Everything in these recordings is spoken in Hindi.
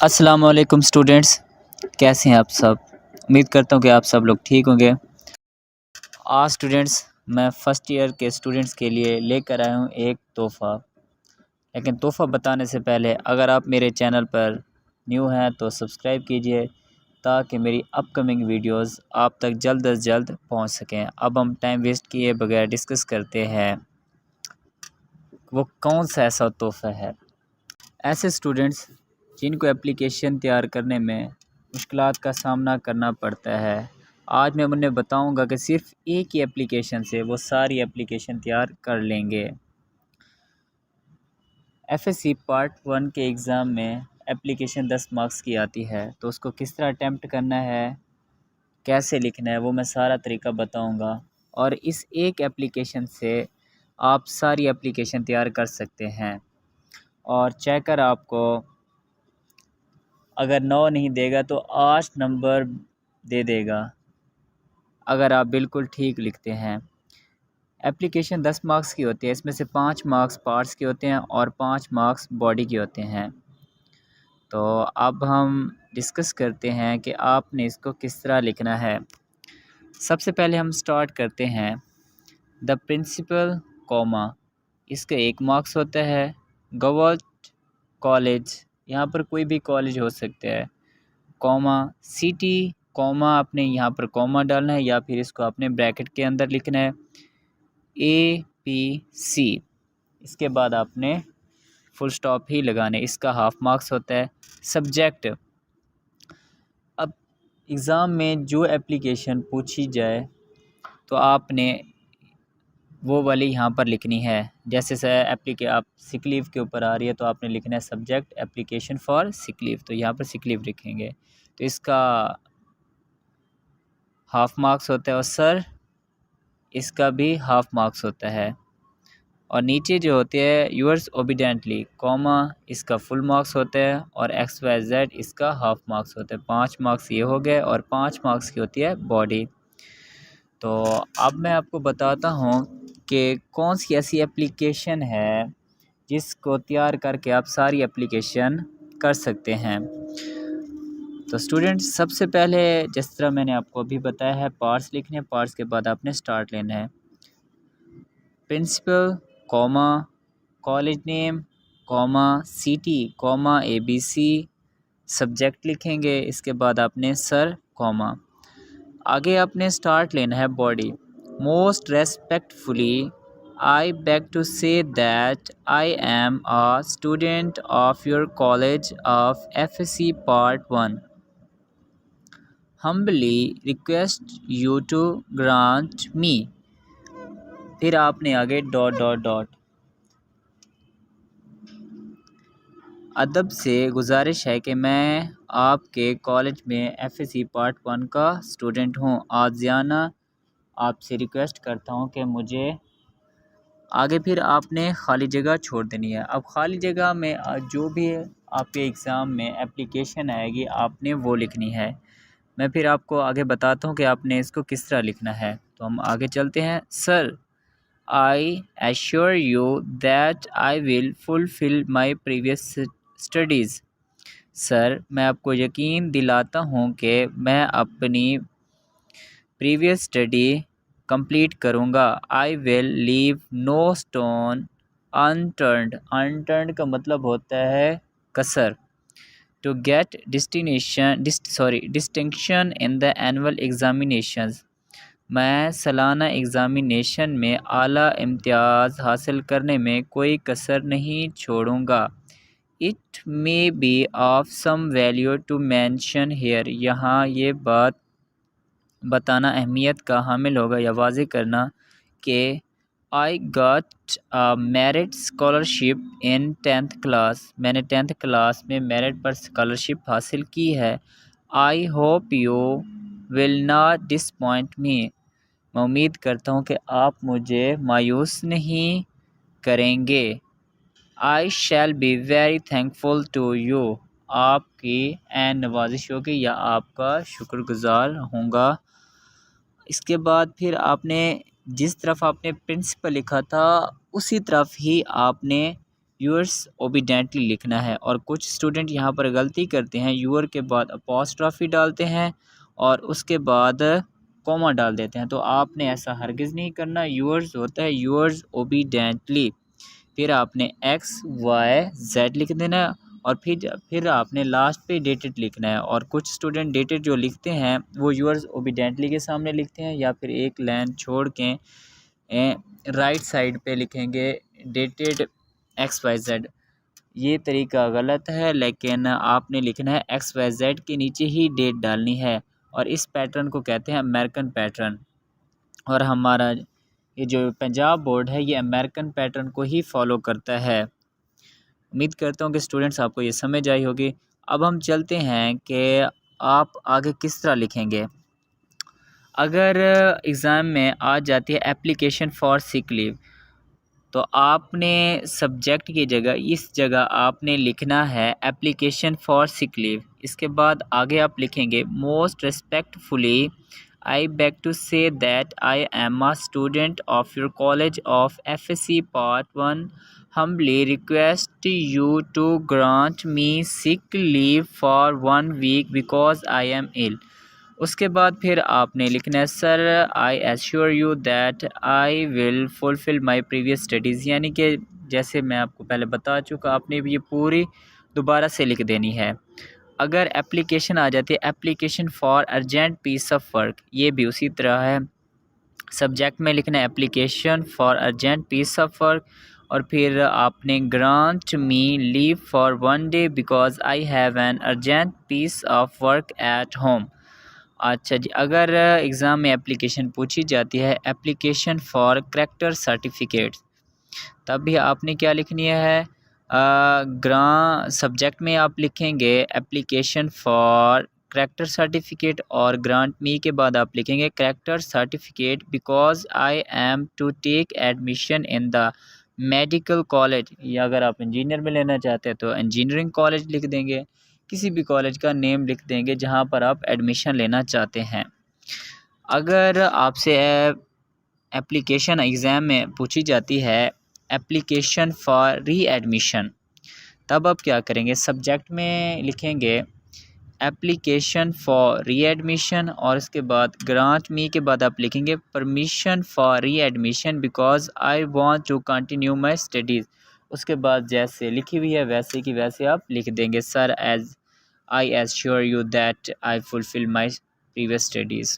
अस्सलाम वालेकुम स्टूडेंट्स, कैसे हैं आप सब। उम्मीद करता हूँ कि आप सब लोग ठीक होंगे। आज स्टूडेंट्स मैं फ़र्स्ट ईयर के स्टूडेंट्स के लिए लेकर आया हूँ एक तोहफ़ा। लेकिन तोहफ़ा बताने से पहले अगर आप मेरे चैनल पर न्यू हैं तो सब्सक्राइब कीजिए ताकि मेरी अपकमिंग वीडियोस आप तक जल्द अज जल्द पहुँच सकें। अब हम टाइम वेस्ट किए बगैर डिस्कस करते हैं वो कौन सा ऐसा तोहफ़ा है। ऐसे स्टूडेंट्स जिनको एप्लीकेशन तैयार करने में मुश्किलात का सामना करना पड़ता है, आज मैं उन्हें बताऊंगा कि सिर्फ एक ही एप्लीकेशन से वो सारी एप्लीकेशन तैयार कर लेंगे। एफएससी पार्ट 1 के एग्ज़ाम में एप्लीकेशन 10 मार्क्स की आती है, तो उसको किस तरह अटैम्प्ट करना है, कैसे लिखना है, वो मैं सारा तरीका बताऊंगा। और इस एक एप्लीकेशन से आप सारी एप्लीकेशन तैयार कर सकते हैं। और चेकर आपको अगर 9 नहीं देगा तो 8 नंबर दे देगा अगर आप बिल्कुल ठीक लिखते हैं। एप्लीकेशन 10 मार्क्स की होती है, इसमें से 5 मार्क्स पार्ट्स के होते हैं और 5 मार्क्स बॉडी के होते हैं। तो अब हम डिस्कस करते हैं कि आपने इसको किस तरह लिखना है। सबसे पहले हम स्टार्ट करते हैं द प्रिंसिपल कॉमा, इसका 1 मार्क्स होता है। गवर्नमेंट कॉलेज, यहाँ पर कोई भी कॉलेज हो सकता है। कॉमा सिटी, कॉमा आपने यहाँ पर कॉमा डालना है या फिर इसको आपने ब्रैकेट के अंदर लिखना है। APC, इसके बाद आपने फुल स्टॉप ही लगाने, इसका हाफ मार्क्स होता है। सब्जेक्ट, अब एग्ज़ाम में जो एप्लीकेशन पूछी जाए तो आपने वो वाली यहाँ पर लिखनी है। जैसे आप सिक लीव के ऊपर आ रही है तो आपने लिखना है subject application for sick leave, तो यहाँ पर सिक लीव लिखेंगे तो इसका हाफ मार्क्स होता है। और सर, इसका भी हाफ मार्क्स होता है। और नीचे जो होते हैं यूअर्स ओबीडेंटली कॉमा, इसका फुल मार्क्स होता है। और XYZ इसका हाफ मार्क्स होता है। 5 मार्क्स ये हो गए और 5 मार्क्स की होती है बॉडी। तो अब मैं आपको बताता हूँ कि कौन सी ऐसी एप्लीकेशन है जिसको तैयार करके आप सारी एप्लीकेशन कर सकते हैं। तो स्टूडेंट्स सबसे पहले जिस तरह मैंने आपको अभी बताया है, पार्ट्स लिखने हैं, पार्ट्स के बाद आपने स्टार्ट लेना है। Principal comma college name comma city comma ABC, subject लिखेंगे, इसके बाद आपने सर कॉमा, आगे आपने स्टार्ट लेना है body. Most respectfully I beg to say that I am a student of your college of FSC part 1, humbly request you to grant me, फिर आपने आगे डॉट डॉट डॉट, अदब से गुजारिश है कि मैं आपके कॉलेज में FSC पार्ट 1 का स्टूडेंट हूँ। आजियाना आपसे रिक्वेस्ट करता हूँ कि मुझे आगे, फिर आपने खाली जगह छोड़ देनी है। अब खाली जगह में जो भी आपके एग्ज़ाम में एप्लीकेशन आएगी आपने वो लिखनी है। मैं फिर आपको आगे बताता हूँ कि आपने इसको किस तरह लिखना है। तो हम आगे चलते हैं। Sir, I assure you that I will fulfil my previous studies, sir मैं आपको यकीन दिलाता हूँ कि मैं अपनी प्रीवियस स्टडी कंप्लीट करूँगा। I will leave no stone unturned, unturned का मतलब होता है कसर, to get distinction in the annual examinations, मैं सालाना एग्ज़ामिनेशन में आला इम्तियाज़ हासिल करने में कोई कसर नहीं छोड़ूंगा। It may be of some value to mention here, यहाँ ये बात बताना अहमियत का हामिल होगा या वाज़ेह करना कि I got merit scholarship in 10th class, मैंने 10th क्लास में मेरिट पर स्कॉलरशिप हासिल की है। I hope you will not disappoint me, मैं उम्मीद करता हूँ कि आप मुझे मायूस नहीं करेंगे। I shall be very thankful to you, आपकी एन नवाजिश होगी या आपका शुक्रगुजार होऊंगा। इसके बाद फिर आपने जिस तरफ आपने प्रिंसिपल लिखा था उसी तरफ ही आपने यूअर्स ओबीडेंटली लिखना है। और कुछ स्टूडेंट यहाँ पर गलती करते हैं, यूअर के बाद अपॉस्ट्रॉफी डालते हैं और उसके बाद कॉमा डाल देते हैं। तो आपने ऐसा हरगिज़ नहीं करना। यूअर्स होता है यूअर्स ओबीडेंटली, फिर आपने एक्स वाई जेड लिख देना है और फिर आपने लास्ट पे डेटेड लिखना है। और कुछ स्टूडेंट डेटेड जो लिखते हैं वो यूअर्स ओबीडेंटली के सामने लिखते हैं, या फिर एक लाइन छोड़ के राइट साइड पे लिखेंगे डेटेड एक्स वाई जेड। ये तरीका गलत है, लेकिन आपने लिखना है एक्स वाई जेड के नीचे ही डेट डालनी है। और इस पैटर्न को कहते हैं अमेरिकन पैटर्न। और हमारा ये जो पंजाब बोर्ड है ये अमेरिकन पैटर्न को ही फॉलो करता है। उम्मीद करता हूँ कि स्टूडेंट्स आपको ये समझ आई होगी। अब हम चलते हैं कि आप आगे किस तरह लिखेंगे। अगर एग्ज़ाम में आ जाती है एप्लीकेशन फॉर सिक लीव, तो आपने सब्जेक्ट की जगह इस जगह आपने लिखना है एप्लीकेशन फॉर सिक लीव। इसके बाद आगे आप लिखेंगे most respectfully I beg to say that I am a student of your college of FSC part 1 humbly request you to grant me sick leave for 1 week because I am ill। उसके बाद फिर आपने लिखना है sir I assure you that I will fulfil my previous studies, यानी कि जैसे मैं आपको पहले बता चुका, आपने भी ये पूरी दोबारा से लिख देनी है। अगर एप्लीकेशन आ जाती है application for urgent piece of work, ये भी उसी तरह है। सब्जेक्ट में लिखना है application for urgent piece of work और फिर आपने grant me leave for 1 day because I have an urgent piece of work at home. अच्छा जी, अगर एग्ज़ाम में एप्लीकेशन पूछी जाती है एप्लीकेशन फॉर करैक्टर सर्टिफिकेट, तब भी आपने क्या लिखनी है, सब्जेक्ट में आप लिखेंगे एप्लीकेशन फॉर करैक्टर सर्टिफिकेट और ग्रांट मी के बाद आप लिखेंगे character certificate because I am to take admission in the medical college. या अगर आप इंजीनियर में लेना चाहते हैं तो इंजीनियरिंग कॉलेज लिख देंगे, किसी भी कॉलेज का नेम लिख देंगे जहां पर आप एडमिशन लेना चाहते हैं। अगर आपसे एप्लीकेशन एग्ज़ाम में पूछी जाती है एप्लीकेशन फॉर री एडमिशन, तब आप क्या करेंगे, सब्जेक्ट में लिखेंगे एप्लीकेशन फॉर री एडमिशन और इसके बाद ग्रांट मी के बाद आप लिखेंगे permission for readmission because I want to continue my studies. उसके बाद जैसे लिखी हुई है वैसे की वैसे आप लिख देंगे sir as I assure you that I fulfil my previous studies.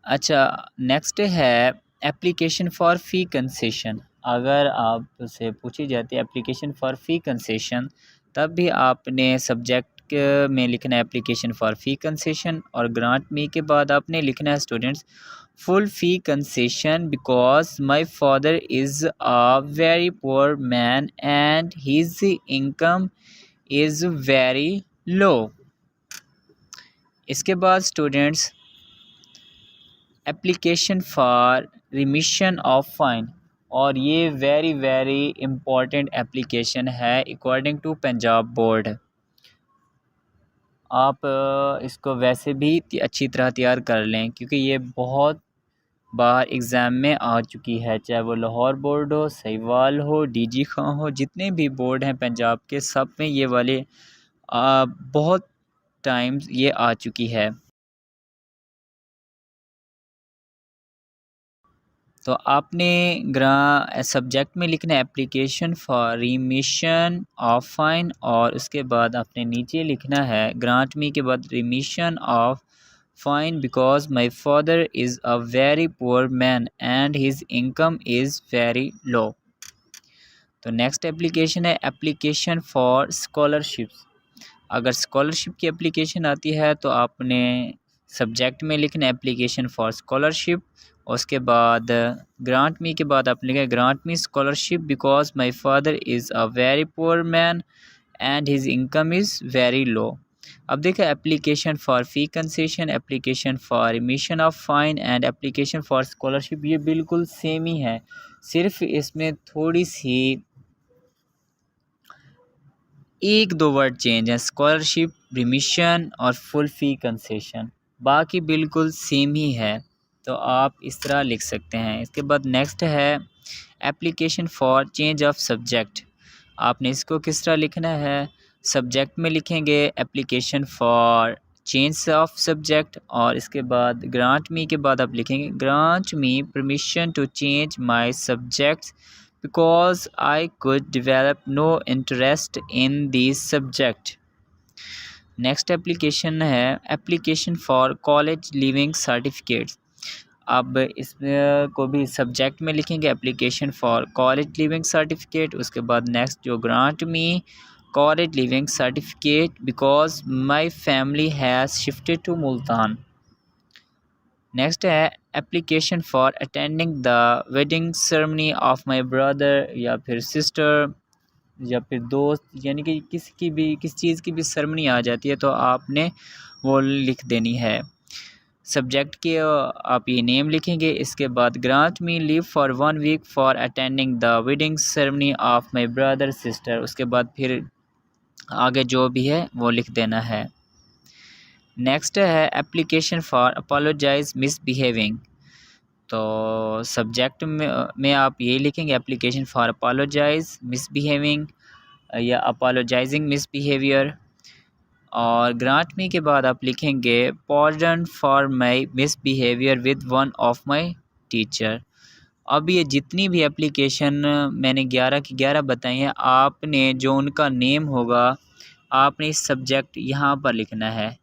अच्छा, नेक्स्ट है एप्लीकेशन फॉर फ़ी कंसेशन। अगर आपसे पूछी जाती है एप्लीकेशन फॉर फ़ी कंसेशन, तब भी आपने सब्जेक्ट में लिखना है एप्लीकेशन फॉर फ़ी कंसेशन और ग्रांट मी के बाद आपने लिखना है students full fee concession because my father is a very poor man and his income is very low. इसके बाद students application for remission of fine, और ये वेरी इम्पॉर्टेंट एप्लीकेशन है अकॉर्डिंग टू पंजाब बोर्ड। आप इसको वैसे भी अच्छी तरह तैयार कर लें क्योंकि ये बहुत बार एग्ज़ाम में आ चुकी है, चाहे वो लाहौर बोर्ड हो, सहीवाल हो, DG खां हो, जितने भी बोर्ड हैं पंजाब के, सब में ये वाले बहुत टाइम्स ये आ चुकी है। तो आपने सब्जेक्ट में लिखना है application for remission of fine और उसके बाद आपने नीचे लिखना है ग्रांट मी के बाद remission of fine because my father is a very poor man and his income is very low. तो नेक्स्ट एप्लीकेशन है एप्लीकेशन फॉर स्कॉलरशिप्स। अगर स्कॉलरशिप की एप्लीकेशन आती है तो आपने सब्जेक्ट में लिखना है एप्लीकेशन फॉर स्कॉलरशिप, उसके बाद ग्रांट मी के बाद आप लिखें grant me scholarship because my father is a very poor man and his income is very low. अब देखिए application for fee concession, application for remission of fine and application for scholarship ये बिल्कुल सेम ही है, सिर्फ इसमें थोड़ी सी एक दो वर्ड चेंज है, स्कॉलरशिप, रिमिशन और फुल फ़ी कंसेशन, बाकी बिल्कुल सेम ही है। तो आप इस तरह लिख सकते हैं। इसके बाद नेक्स्ट है application for change of subject, आपने इसको किस तरह लिखना है, सब्जेक्ट में लिखेंगे application for change of subject, और इसके बाद ग्रांट मी के बाद आप लिखेंगे grant me permission to change my subjects because I could develop no interest in this subject. Next एप्लीकेशन है application for college leaving certificates, अब इसमें को भी सब्जेक्ट में लिखेंगे application for college leaving certificate, उसके बाद नेक्स्ट जो grant me college leaving certificate because my family has shifted to Multan. Next है application for attending the wedding ceremony of my brother या फिर सिस्टर या फिर दोस्त, यानी कि किस चीज़ की भी सेरेमनी आ जाती है तो आपने वो लिख देनी है। सब्जेक्ट के आप ये नेम लिखेंगे, इसके बाद grant me leave for 1 week for attending the wedding ceremony of my brother sister, उसके बाद फिर आगे जो भी है वो लिख देना है। नेक्स्ट है एप्लीकेशन फॉर अपोलोजाइज मिसबिहेविंग, तो सब्जेक्ट में आप ये लिखेंगे एप्लीकेशन फॉर अपोलोजाइज मिसबिहेविंग या अपोलोजाइजिंग मिसबिहेवियर, और ग्रांट मी के बाद आप लिखेंगे pardon for my misbehaviour with one of my teacher. अब ये जितनी भी एप्लीकेशन मैंने 11 की 11 बताई हैं, आपने जो उनका नेम होगा आपने इस सब्जेक्ट यहाँ पर लिखना है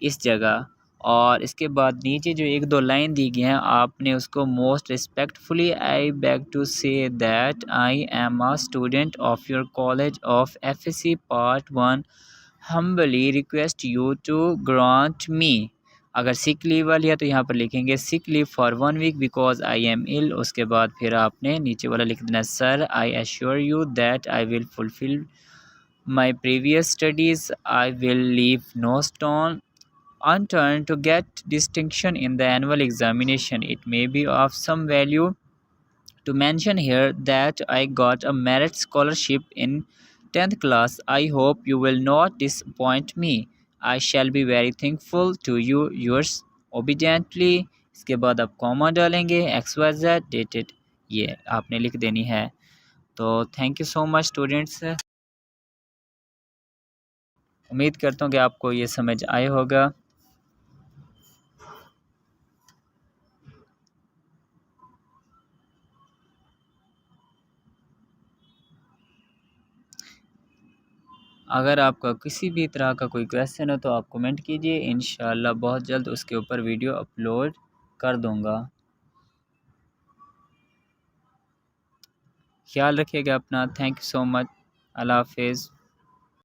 इस जगह, और इसके बाद नीचे जो 1-2 लाइन दी गई हैं आपने उसको most respectfully I beg to say that I am a student of your college of FSC part 1 humbly request you to grant me, अगर सिक लीव वाली है तो यहाँ पर लिखेंगे sick leave for 1 week because I am ill, उसके बाद फिर आपने नीचे वाला लिख देना sir I assure you that I will fulfil my previous studies, I will leave no stone unturned to get distinction in the annual examination. It may be of some value to mention here that I got a merit scholarship in 10th class. I hope you will not disappoint me. I shall be very thankful to you. Yours obediently. इसके बाद आप कॉमा डालेंगे XYZ dated, ये आपने लिख देनी है। तो thank you so much students, उम्मीद करता हूँ कि आपको ये समझ आया होगा। अगर आपका किसी भी तरह का कोई क्वेश्चन हो तो आप कमेंट कीजिए, इंशाल्लाह बहुत जल्द उसके ऊपर वीडियो अपलोड कर दूंगा। ख्याल रखिएगा अपना, थैंक यू सो मच, अल्लाह हाफिज़।